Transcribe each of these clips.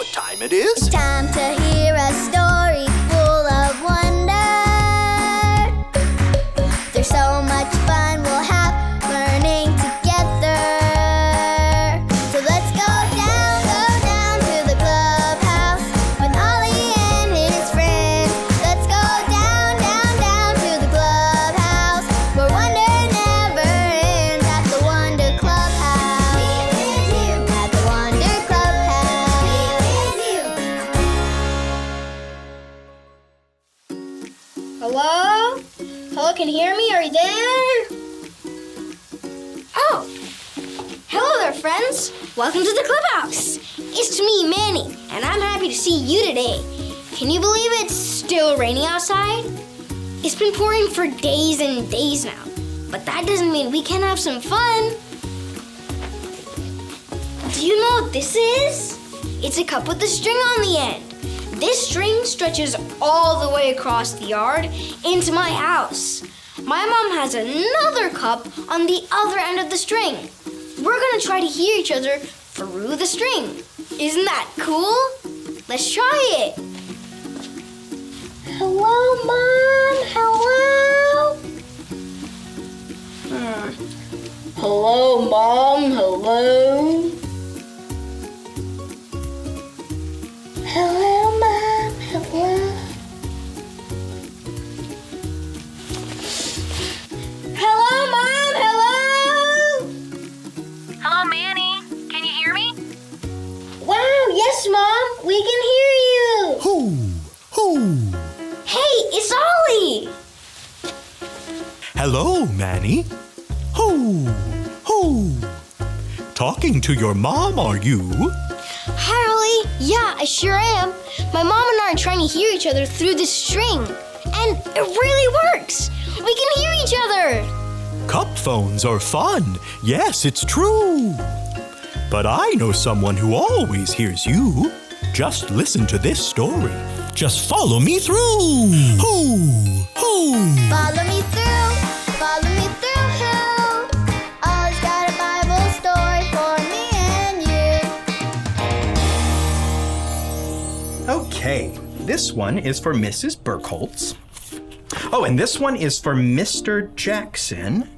what time it is? It's time to hear a story full of wonder. There's so much fun we'll have learning together. So let's go down to the clubhouse with Ollie and his friends. Let's go down to the clubhouse where wonder never ends at the Wonder Clubhouse. At the Wonder Clubhouse. Hello? Hello, can you hear me? Are you there? Oh, hello there, friends. Welcome to the clubhouse. It's me, Manny, and I'm happy to see you today. Can you believe it's still raining outside? It's been pouring for days and days now, but that doesn't mean we can't have some fun. Do you know what this is? It's a cup with a string on the end. This string stretches all the way across the yard into my house. My mom has another cup on the other end of the string. We're gonna try to hear each other through the string. Isn't that cool? Let's try it. Hello, Mom. Hello? Hello, Mom. Hello? Hello, Mom. Hello? Hello, Mom. Hello? Hello, Manny. Can you hear me? Wow, yes, Mom. We can hear you. Who? Hey, it's Ollie. Hello, Manny. Who? Talking to your mom, are you? Hi, Ollie. Yeah, I sure am. My mom and I are trying to hear each other through this string. And it really works. We can hear each other. Cup phones are fun. Yes, it's true. But I know someone who always hears you. Just listen to this story. Just follow me through. Who? Follow me through. Follow me through. Ollie's got a Bible story for me and you. Okay, this one is for Mrs. Burkholtz. Oh, and this one is for Mr. Jackson.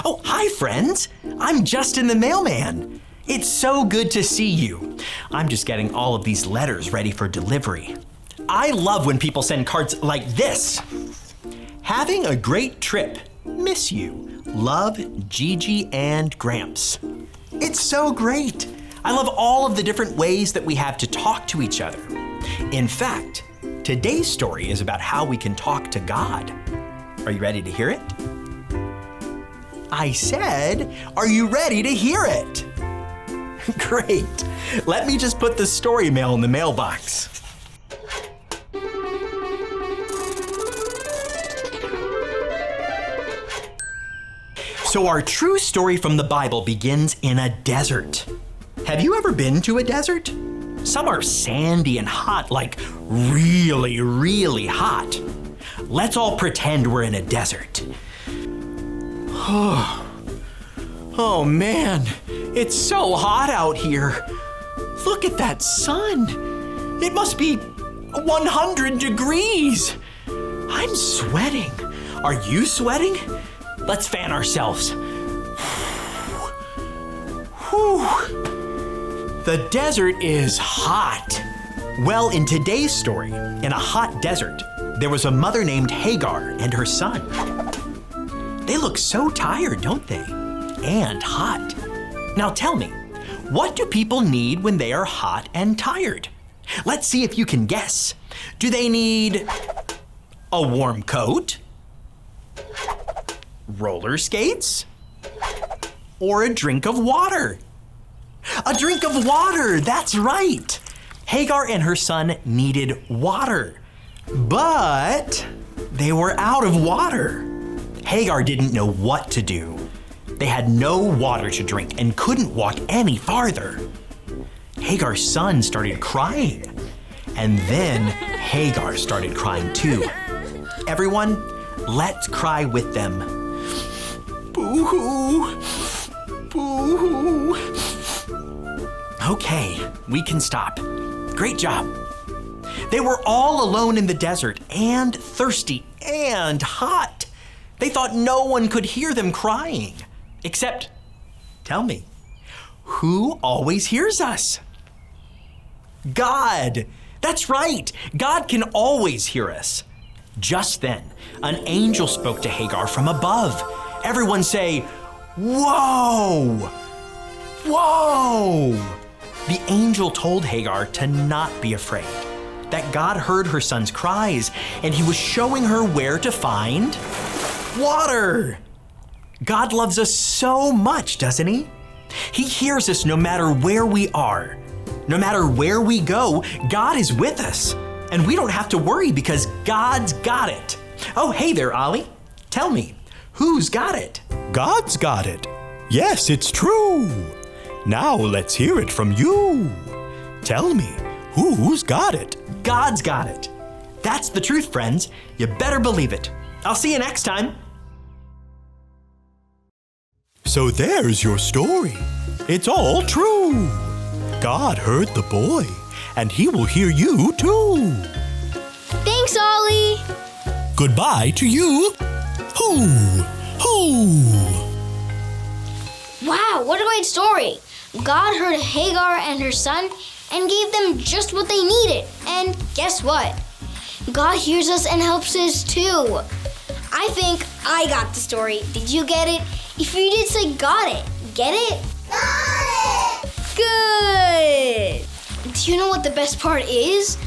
Oh, hi, friends. I'm Justin the mailman. It's so good to see you. I'm just getting all of these letters ready for delivery. I love when people send cards like this. Having a great trip. Miss you. Love, Gigi and Gramps. It's so great. I love all of the different ways that we have to talk to each other. In fact, today's story is about how we can talk to God. Are you ready to hear it? I said, are you ready to hear it? Great. Let me just put the story mail in the mailbox. So our true story from the Bible begins in a desert. Have you ever been to a desert? Some are sandy and hot, like really, really hot. Let's all pretend we're in a desert. Oh man, it's so hot out here. Look at that sun. It must be 100 degrees. I'm sweating. Are you sweating? Let's fan ourselves. Whew. The desert is hot. Well, in today's story, in a hot desert, there was a mother named Hagar and her son. They look so tired, don't they? And hot. Now tell me, what do people need when they are hot and tired? Let's see if you can guess. Do they need a warm coat? Roller skates? Or a drink of water? A drink of water, that's right. Hagar and her son needed water, but they were out of water. Hagar didn't know what to do. They had no water to drink and couldn't walk any farther. Hagar's son started crying, and then Hagar started crying too. Everyone, let's cry with them. Boo-hoo, boo-hoo. Okay, we can stop. Great job. They were all alone in the desert and thirsty and hot. They thought no one could hear them crying. Except, tell me, who always hears us? God. That's right. God can always hear us. Just then, an angel spoke to Hagar from above. Everyone say, "Whoa! Whoa!" The angel told Hagar to not be afraid, that God heard her son's cries, and he was showing her where to find water. God loves us so much, doesn't he? He hears us no matter where we are. No matter where we go, God is with us. And we don't have to worry because God's got it. Oh, hey there, Ollie. Tell me, who's got it? God's got it. Yes, it's true. Now let's hear it from you. Tell me, who's got it? God's got it. That's the truth, friends. You better believe it. I'll see you next time. So there's your story. It's all true. God heard the boy, and he will hear you too. Thanks, Ollie. Goodbye to you. Hoo! Hoo! Wow, what a great story. God heard Hagar and her son and gave them just what they needed. And guess what? God hears us and helps us too. I think I got the story. Did you get it? If you did, say got it. Get it? Got it! Good! Do you know what the best part is?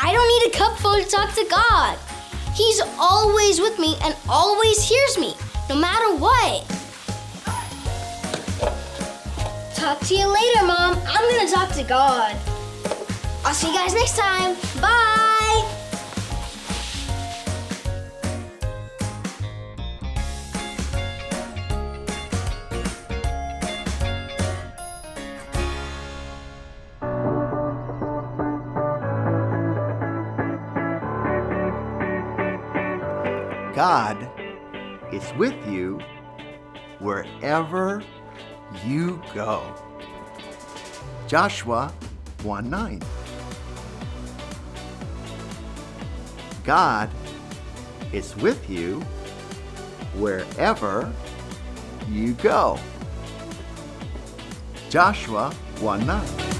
I don't need a cup phone to talk to God. He's always with me and always hears me, no matter what. Talk to you later, Mom. I'm gonna talk to God. I'll see you guys next time. Bye! God is with you wherever you go. Joshua 1:9. God is with you wherever you go. Joshua 1:9.